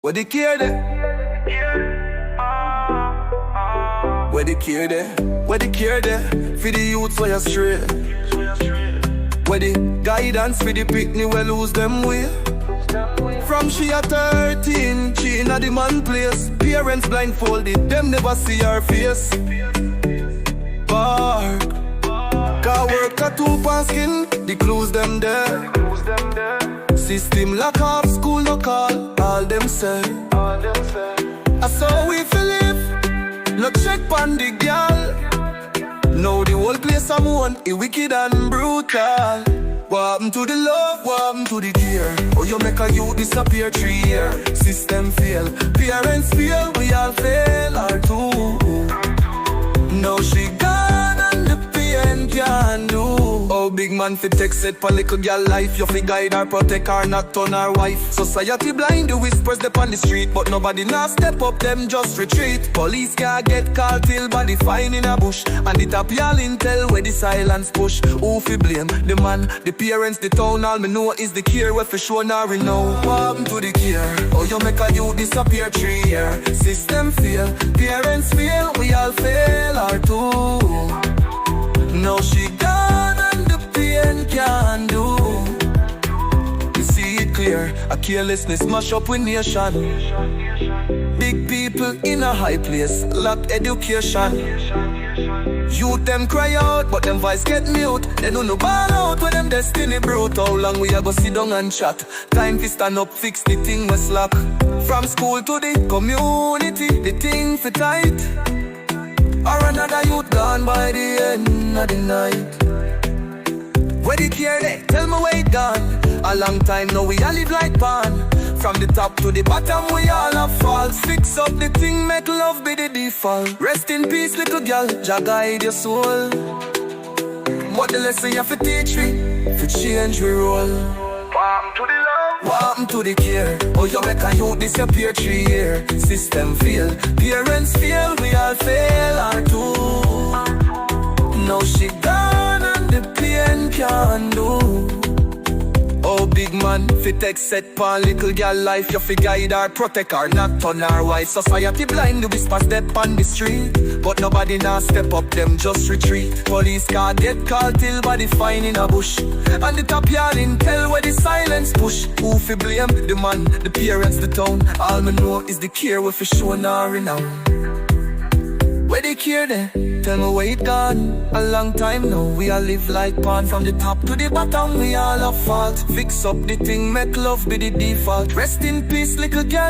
Weh Di Care there? Weh Di Care there? Weh Di Care there? For the youths where you stray. Where the guidance for the picnic we lose them way. From she at 13, she in a the man place. Parents blindfolded, them never see her face. Bark, car work tattoo pan skin, the clues them there. System lock up, school no call, all them say. I saw we feel live, no check pan the girl. Now the whole place I'm on, it wicked and brutal. What happened to the love, what happened to the care? Oh, you make a youth disappear 3 years. System fail, parents fail, we all fail, our too. Now she gone and the pain can't do. Oh, big man fi take set for little girl life. You fi guide her, protect her, not turn her wife. Society blind, the whispers they on the street, but nobody now step up, them just retreat. Police can't get called till body fine in a bush. And the top y'all intel where the silence push. Who fi blame? The man, the parents, the town. All me know is the care where for sure now we know. What happened to the care? Oh, you make a youth disappear 3 years. System fail, parents fail, we all fail, our too. Now she gone and the pain can't do. You see it clear, a carelessness mash up with nation. Big people in a high place, lack education. Youth them cry out, but them voice get mute. They don't know ball out when them destiny brute. How long we a go sit down and chat? Time to stand up, fix the thing we slack. From school to the community, the thing for tight. Or another youth gone by the end of the night. Weh Di Care there? Tell me where it gone. A long time now we all live like pan. From the top to the bottom we all have falls. Fix up the thing, make love be the default. Rest in peace little girl, Jah guide your soul. What the lesson you have to teach me, to change we roll. What happened to the love? What happened to the care? Oh, you make a youth disappear 3 years. System fail, parents fail, we all fail, our too. Now she gone and the pain can't do. Oh, big man, fi take set pan little girl life. You fi guide her, protect her, not turn her wife. Society blind, the whispers dead on the street, but nobody now step up, them just retreat. Police car get called till body fine in a bush. And the top y'all intel where the silence push. Who fi blame? The man, the parents, the town. All me know is the care we fi show now renown. Weh Di Care there? Tell me where it gone. A long time now, we all live like pan. From the top to the bottom, we all have fault. Fix up the thing, make love be the default. Rest in peace, little girl.